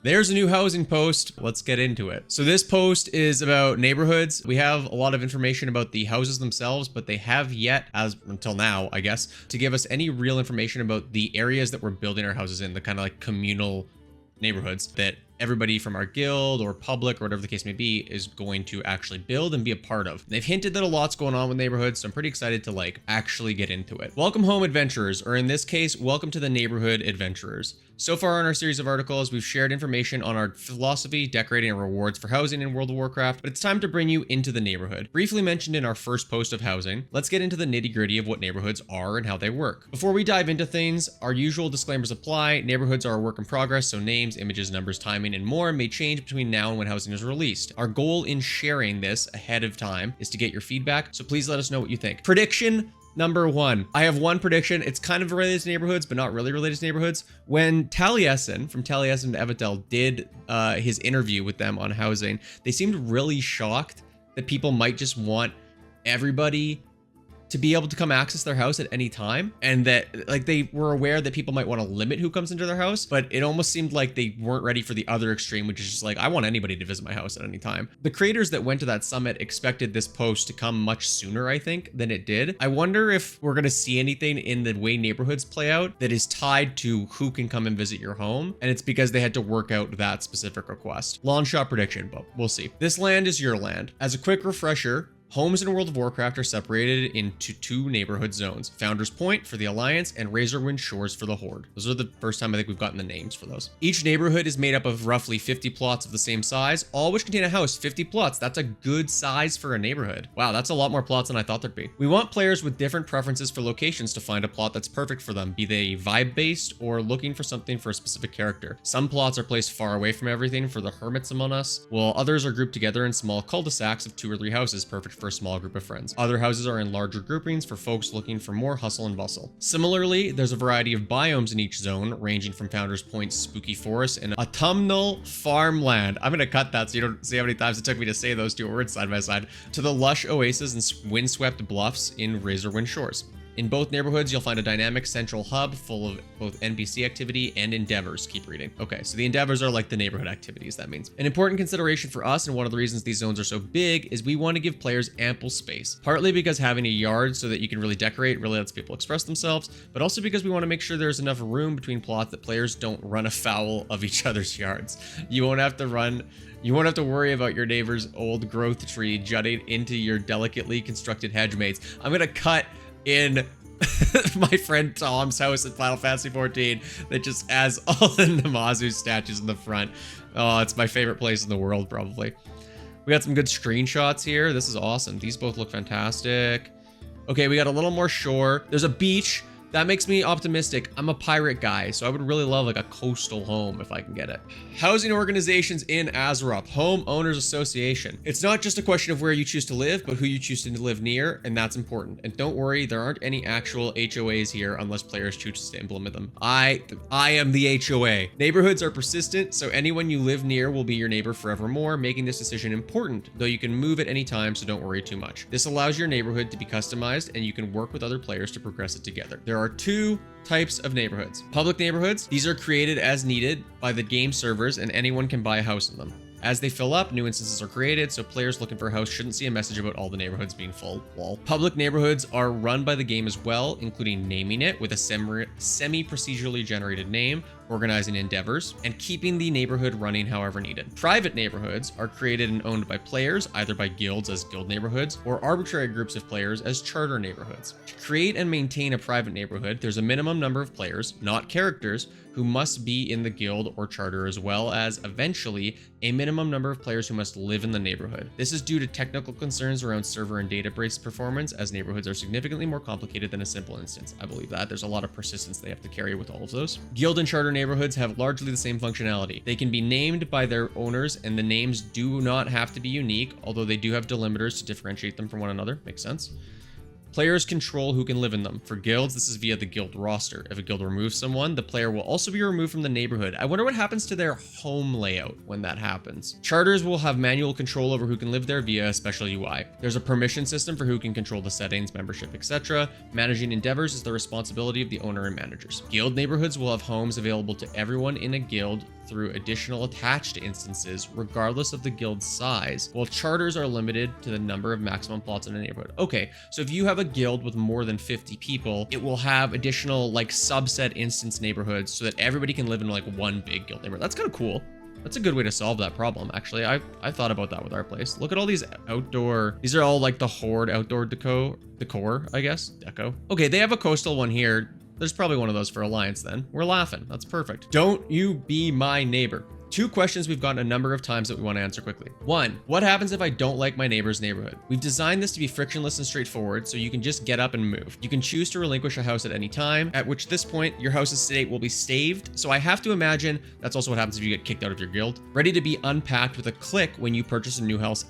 There's a new housing post. Let's get into it. So this post is about neighborhoods. We have a lot of information about the houses themselves, but they have yet, as until now, I guess, to give us any real information about the areas that we're building our houses in, the kind of like communal neighborhoods that everybody from our guild or public or whatever the case may be is going to actually build and be a part of. They've hinted that a lot's going on with neighborhoods, so I'm pretty excited to like actually get into it. Welcome home, adventurers, or in this case, welcome to the neighborhood adventurers. So far in our series of articles, we've shared information on our philosophy, decorating, and rewards for housing in World of Warcraft, but it's time to bring you into the neighborhood. Briefly mentioned in our first post of housing, let's get into the nitty-gritty of what neighborhoods are and how they work. Before we dive into things, our usual disclaimers apply. Neighborhoods are a work in progress, so names, images, numbers, timing, and more may change between now and when housing is released. Our goal in sharing this ahead of time is to get your feedback, so please let us know what you think. Prediction number 1. I have one prediction. It's kind of related to neighborhoods, but not really related to neighborhoods. When Taliesin from Taliesin to Evitel did his interview with them on housing, they seemed really shocked that people might just want everybody to be able to come access their house at any time, and that like they were aware that people might want to limit who comes into their house, but it almost seemed like they weren't ready for the other extreme, which is just like, I want anybody to visit my house at any time. The creators that went to that summit expected this post to come much sooner, I think, than it did. I wonder if we're going to see anything in the way neighborhoods play out that is tied to who can come and visit your home, and it's because they had to work out that specific request. Long shot prediction, but we'll see. This land is your land. As a quick refresher, homes in World of Warcraft are separated into 2 neighborhood zones, Founders Point for the Alliance and Razorwind Shores for the Horde. Those are the first time I think we've gotten the names for those. Each neighborhood is made up of roughly 50 plots of the same size, all which contain a house. 50 plots, that's a good size for a neighborhood. Wow, that's a lot more plots than I thought there'd be. We want players with different preferences for locations to find a plot that's perfect for them, be they vibe-based or looking for something for a specific character. Some plots are placed far away from everything for the hermits among us, while others are grouped together in small cul-de-sacs of 2 or 3 houses, perfect for a small group of friends. Other houses are in larger groupings for folks looking for more hustle and bustle. Similarly, there's a variety of biomes in each zone, ranging from Founders Point's spooky forest and autumnal farmland. I'm gonna cut that so you don't see how many times it took me to say those 2 words side by side, to the lush oases and windswept bluffs in Razorwind Shores. In both neighborhoods, you'll find a dynamic central hub full of both NPC activity and endeavors. Keep reading. Okay, so the endeavors are like the neighborhood activities, that means. An important consideration for us, and one of the reasons these zones are so big, is we want to give players ample space. Partly because having a yard so that you can really decorate really lets people express themselves, but also because we want to make sure there's enough room between plots that players don't run afoul of each other's yards. You won't have to worry about your neighbor's old growth tree jutting into your delicately constructed hedge mates. I'm gonna cut in my friend Tom's house in Final Fantasy XIV that just has all the Namazu statues in the front. Oh, it's my favorite place in the world, probably. We got some good screenshots here. This is awesome. These both look fantastic. Okay, we got a little more shore. There's a beach. That makes me optimistic. I'm a pirate guy, so I would really love like a coastal home if I can get it. Housing organizations in Azeroth, Home Owners Association. It's not just a question of where you choose to live, but who you choose to live near, and that's important. And don't worry, there aren't any actual HOAs here unless players choose to implement them. I am the HOA. Neighborhoods are persistent, so anyone you live near will be your neighbor forevermore, making this decision important, though you can move at any time, so don't worry too much. This allows your neighborhood to be customized, and you can work with other players to progress it together. There are 2 types of neighborhoods. Public neighborhoods, these are created as needed by the game servers and anyone can buy a house in them. As they fill up, new instances are created, so players looking for a house shouldn't see a message about all the neighborhoods being full. Lol. Public neighborhoods are run by the game as well, including naming it with a semi-procedurally generated name, organizing endeavors, and keeping the neighborhood running however needed. Private neighborhoods are created and owned by players, either by guilds as guild neighborhoods, or arbitrary groups of players as charter neighborhoods. To create and maintain a private neighborhood, there's a minimum number of players, not characters, who must be in the guild or charter, as well as, eventually, a minimum number of players who must live in the neighborhood. This is due to technical concerns around server and database performance, as neighborhoods are significantly more complicated than a simple instance. I believe that. There's a lot of persistence they have to carry with all of those. Guild and charter neighborhoods have largely the same functionality. They can be named by their owners, and the names do not have to be unique, although they do have delimiters to differentiate them from one another. Makes sense. Players control who can live in them. For guilds, this is via the guild roster. If a guild removes someone, the player will also be removed from the neighborhood. I wonder what happens to their home layout when that happens. Charters will have manual control over who can live there via a special UI. There's a permission system for who can control the settings, membership, etc. Managing endeavors is the responsibility of the owner and managers. Guild neighborhoods will have homes available to everyone in a guild through additional attached instances, regardless of the guild's size, while charters are limited to the number of maximum plots in a neighborhood. Okay, so if you have a guild with more than 50 people, it will have additional like subset instance neighborhoods so that everybody can live in like one big guild neighborhood. That's kind of cool. That's a good way to solve that problem, actually. I thought about that with our place. Look at all these outdoor... These are all like the Horde outdoor decor, I guess. Deco. Okay, they have a coastal one here. There's probably one of those for Alliance then. We're laughing. That's perfect. Don't you be my neighbor. 2 questions we've gotten a number of times that we want to answer quickly. 1, what happens if I don't like my neighbor's neighborhood? We've designed this to be frictionless and straightforward, so you can just get up and move. You can choose to relinquish a house at any time, at which this point, your house's state will be saved. So I have to imagine that's also what happens if you get kicked out of your guild. Ready to be unpacked with a click when you purchase a new house.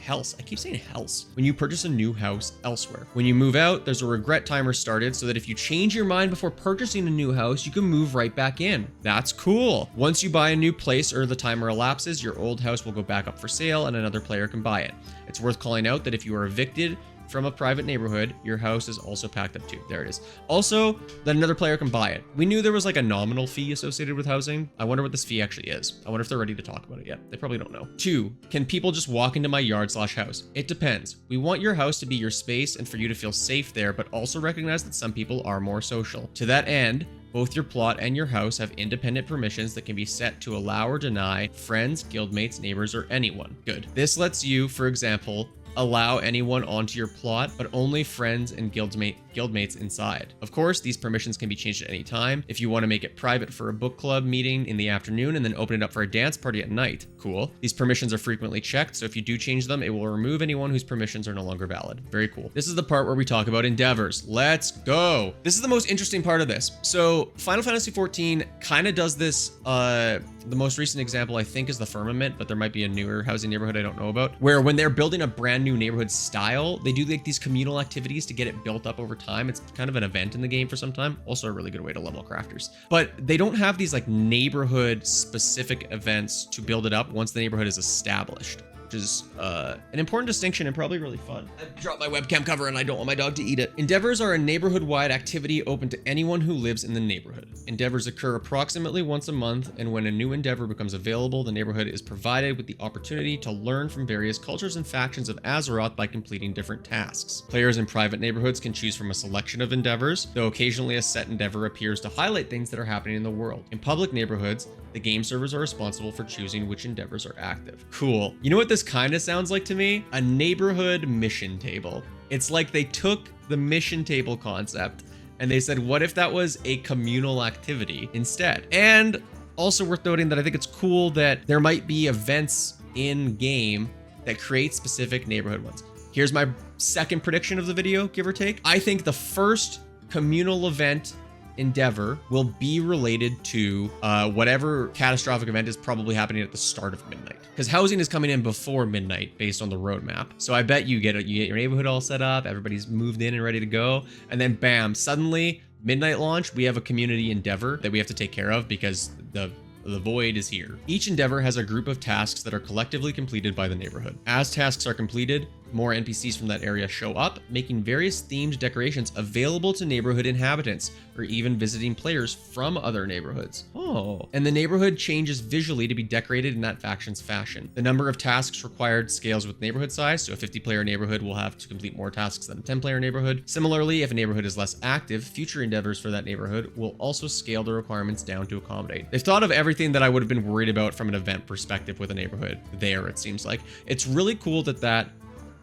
I keep saying house. When you purchase a new house elsewhere. When you move out, there's a regret timer started so that if you change your mind before purchasing a new house, you can move right back in. That's cool. Once you buy a new place or the timer elapses, your old house will go back up for sale and another player can buy it. It's worth calling out that if you are evicted from a private neighborhood, your house is also packed up too. There it is. Also, that another player can buy it. We knew there was like a nominal fee associated with housing. I wonder what this fee actually is. I wonder if they're ready to talk about it yet. They probably don't know. 2, can people just walk into my yard/house? It depends. We want your house to be your space and for you to feel safe there, but also recognize that some people are more social. To that end, both your plot and your house have independent permissions that can be set to allow or deny friends, guildmates, neighbors, or anyone. Good. This lets you, for example, allow anyone onto your plot, but only friends and guildmates inside. Of course, these permissions can be changed at any time. If you want to make it private for a book club meeting in the afternoon and then open it up for a dance party at night, cool. These permissions are frequently checked, so if you do change them, it will remove anyone whose permissions are no longer valid. Very cool. This is the part where we talk about Endeavours. Let's go. This is the most interesting part of this. So Final Fantasy XIV kind of does this, the most recent example I think is the Firmament, but there might be a newer housing neighborhood I don't know about, where when they're building a brand new neighborhood style, they do like these communal activities to get it built up over time. It's kind of an event in the game for some time. Also a really good way to level crafters. But they don't have these like neighborhood specific events to build it up once the neighborhood is established, which is an important distinction and probably really fun. I dropped my webcam cover and I don't want my dog to eat it. Endeavors are a neighborhood-wide activity open to anyone who lives in the neighborhood. Endeavors occur approximately once a month, and when a new endeavor becomes available, the neighborhood is provided with the opportunity to learn from various cultures and factions of Azeroth by completing different tasks. Players in private neighborhoods can choose from a selection of endeavors, though occasionally a set endeavor appears to highlight things that are happening in the world. In public neighborhoods, the game servers are responsible for choosing which endeavors are active. Cool. You know what this kind of sounds like to me? A neighborhood mission table. It's like they took the mission table concept and they said, what if that was a communal activity instead? And also worth noting that I think it's cool that there might be events in game that create specific neighborhood ones. Here's my second prediction of the video, give or take. I think the first communal event endeavor will be related to whatever catastrophic event is probably happening at the start of midnight, because housing is coming in before midnight based on the roadmap. So I bet you get your neighborhood all set up, everybody's moved in and ready to go, and then bam, suddenly midnight launch, we have a community endeavor that we have to take care of because the void is here. Each endeavor has a group of tasks that are collectively completed by the neighborhood. As tasks are completed, more NPCs from that area show up, making various themed decorations available to neighborhood inhabitants, or even visiting players from other neighborhoods. Oh, and the neighborhood changes visually to be decorated in that faction's fashion. The number of tasks required scales with neighborhood size, so a 50-player neighborhood will have to complete more tasks than a 10-player neighborhood. Similarly, if a neighborhood is less active, future endeavors for that neighborhood will also scale the requirements down to accommodate. They've thought of everything that I would have been worried about from an event perspective with a neighborhood there, it seems like. It's really cool that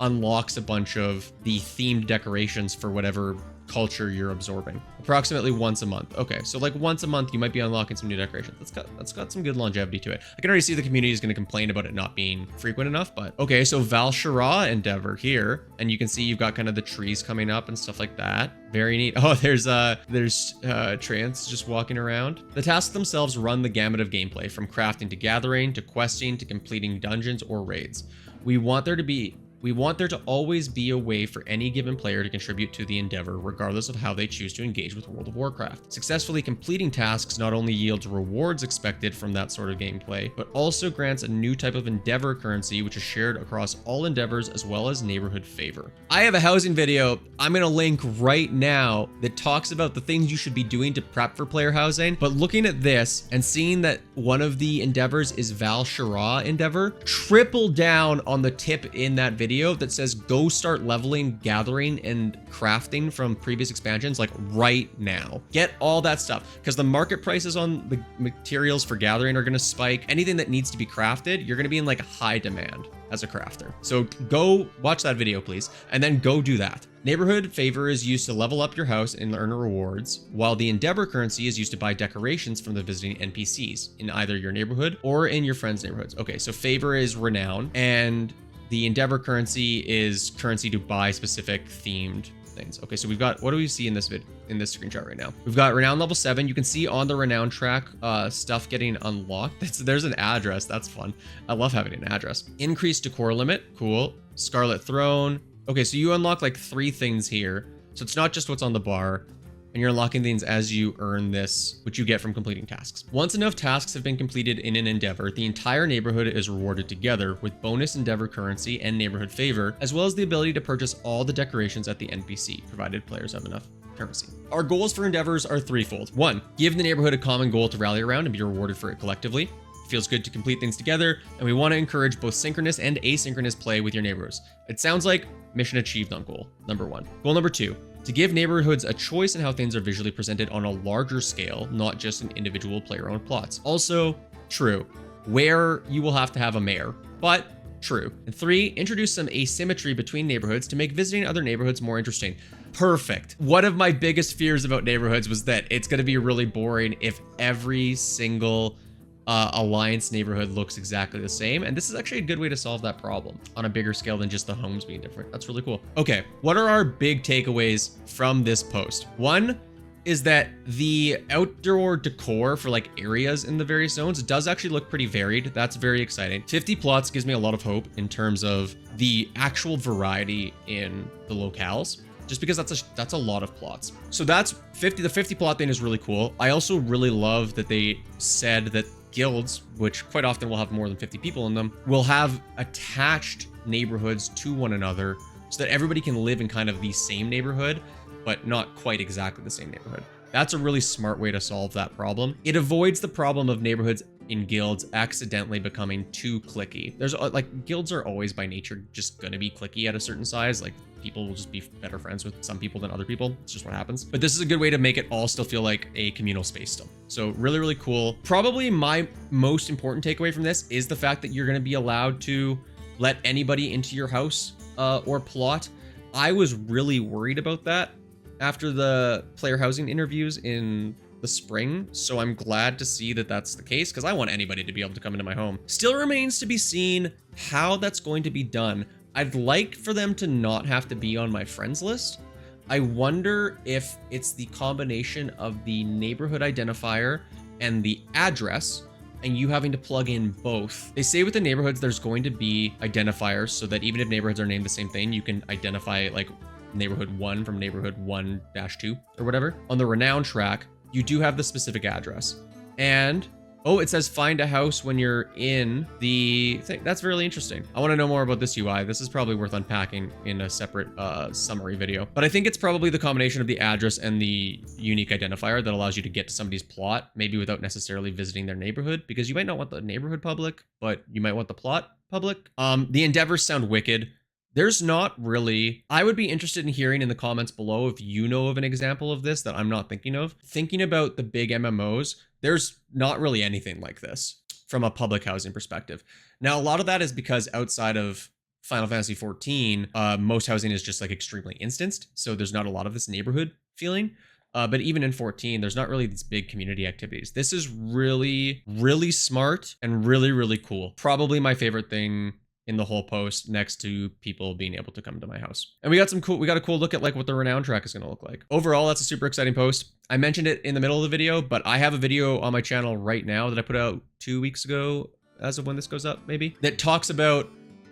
unlocks a bunch of the themed decorations for whatever culture you're absorbing. Approximately once a month. Okay, so like once a month you might be unlocking some new decorations. That's got some good longevity to it. I can already see the community is going to complain about it not being frequent enough, but okay, so Val Shara endeavor here, and you can see you've got kind of the trees coming up and stuff like that. Very neat. Oh, there's Trance just walking around. The tasks themselves run the gamut of gameplay, from crafting to gathering to questing to completing dungeons or raids. We want there to be We want there to always be a way for any given player to contribute to the endeavor, regardless of how they choose to engage with World of Warcraft. Successfully completing tasks not only yields rewards expected from that sort of gameplay, but also grants a new type of endeavor currency, which is shared across all endeavors as well as neighborhood favor. I have a housing video I'm gonna link right now that talks about the things you should be doing to prep for player housing, but looking at this and seeing that one of the endeavors is Val Shara endeavor, triple down on the tip in that video that says go start leveling, gathering, and crafting from previous expansions like right now. Get all that stuff because the market prices on the materials for gathering are going to spike. Anything that needs to be crafted, you're going to be in like a high demand as a crafter. So go watch that video, please, and then go do that. Neighborhood favor is used to level up your house and earn rewards, while the endeavor currency is used to buy decorations from the visiting NPCs in either your neighborhood or in your friends' neighborhoods. Okay, so favor is renown, and the endeavor currency is currency to buy specific themed things. Okay, so we've got, what do we see in this screenshot right now? We've got renown level 7. You can see on the renown track stuff getting unlocked. There's an address. That's fun. I love having an address. Increased decor limit. Cool. Scarlet Throne. Okay, so you unlock like 3 things here. So it's not just what's on the bar, and you're unlocking things as you earn this, which you get from completing tasks. Once enough tasks have been completed in an endeavor, the entire neighborhood is rewarded together with bonus endeavor currency and neighborhood favor, as well as the ability to purchase all the decorations at the NPC, provided players have enough currency. Our goals for endeavors are threefold. 1, give the neighborhood a common goal to rally around and be rewarded for it collectively. It feels good to complete things together, and we want to encourage both synchronous and asynchronous play with your neighbors. It sounds like mission achieved on goal number 1. Goal number 2, to give neighborhoods a choice in how things are visually presented on a larger scale, not just in individual player-owned plots. Also true, where you will have to have a mayor, but true. And 3, introduce some asymmetry between neighborhoods to make visiting other neighborhoods more interesting. Perfect. One of my biggest fears about neighborhoods was that it's going to be really boring if every single alliance neighborhood looks exactly the same, and this is actually a good way to solve that problem on a bigger scale than just the homes being different. That's really cool. Okay, what are our big takeaways from this post? 1 is that the outdoor decor for like areas in the various zones does actually look pretty varied. That's very exciting. 50 plots gives me a lot of hope in terms of the actual variety in the locales, just because that's a lot of plots. So that's 50. The 50 plot thing is really cool. I also really love that they said that guilds, which quite often will have more than 50 people in them, will have attached neighborhoods to one another so that everybody can live in kind of the same neighborhood, but not quite exactly the same neighborhood. That's a really smart way to solve that problem. It avoids the problem of neighborhoods in guilds accidentally becoming too cliquey. There's like guilds are always by nature just gonna be cliquey at a certain size. Like people will just be better friends with some people than other people. It's just what happens. But this is a good way to make it all still feel like a communal space still. So really, really cool. Probably my most important takeaway from this is the fact that you're gonna be allowed to let anybody into your house or plot. I was really worried about that after the player housing interviews in the spring, so I'm glad to see that that's the case because I want anybody to be able to come into my home. Still remains to be seen how that's going to be done. I'd like for them to not have to be on my friends list. I wonder if it's the combination of the neighborhood identifier and the address and you having to plug in both. They say with the neighborhoods there's going to be identifiers so that even if neighborhoods are named the same thing, you can identify like neighborhood 1 from neighborhood 1-2 or whatever. On the renown track, you do have the specific address. And, oh, it says find a house when you're in the thing. That's really interesting. I want to know more about this UI. This is probably worth unpacking in a separate summary video. But I think it's probably the combination of the address and the unique identifier that allows you to get to somebody's plot, maybe without necessarily visiting their neighborhood, because you might not want the neighborhood public, but you might want the plot public. The endeavors sound wicked. There's not really, I would be interested in hearing in the comments below if you know of an example of this that I'm not thinking of. Thinking about the big MMOs, there's not really anything like this from a public housing perspective. Now, a lot of that is because outside of Final Fantasy XIV, most housing is just like extremely instanced. So there's not a lot of this neighborhood feeling. But even in 14, there's not really these big community activities. This is really, really smart and really, really cool. Probably my favorite thing in the whole post, next to people being able to come to my house. And we got a cool look at like what the renown track is going to look like. Overall, that's a super exciting post. I mentioned it in the middle of the video, but I have a video on my channel right now that I put out 2 weeks ago, as of when this goes up, maybe, that talks about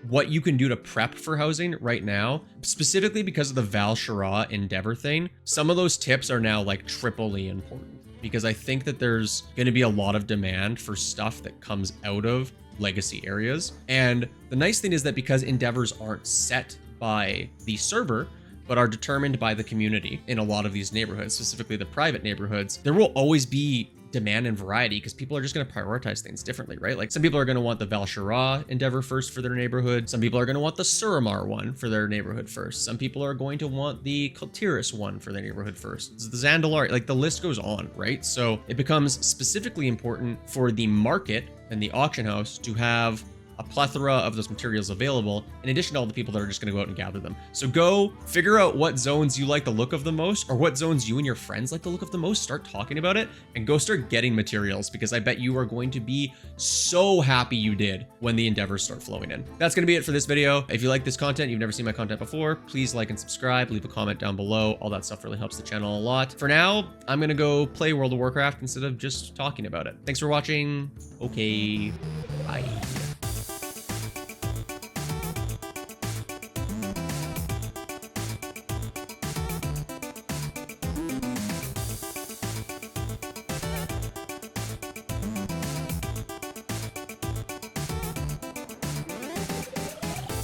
what you can do to prep for housing right now, specifically because of the Val Shara Endeavor thing. Some of those tips are now like triply important because I think that there's going to be a lot of demand for stuff that comes out of legacy areas. And the nice thing is that because Endeavors aren't set by the server, but are determined by the community in a lot of these neighborhoods, specifically the private neighborhoods, there will always be demand and variety because people are just going to prioritize things differently, right? Like some people are going to want the Val Shara Endeavor first for their neighborhood. Some people are going to want the Suramar one for their neighborhood first. Some people are going to want the Kultiris one for their neighborhood first. The Zandalari, like the list goes on, right? So it becomes specifically important for the market and the auction house to have a plethora of those materials available, in addition to all the people that are just going to go out and gather them. So go figure out what zones you like the look of the most, or what zones you and your friends like the look of the most. Start talking about it and go start getting materials, because I bet you are going to be so happy you did when the Endeavors start flowing in. That's going to be it for this video. If you like this content, you've never seen my content before, please like and subscribe, leave a comment down below. All that stuff really helps the channel a lot. For now, I'm going to go play World of Warcraft instead of just talking about it. Thanks for watching. Okay, bye.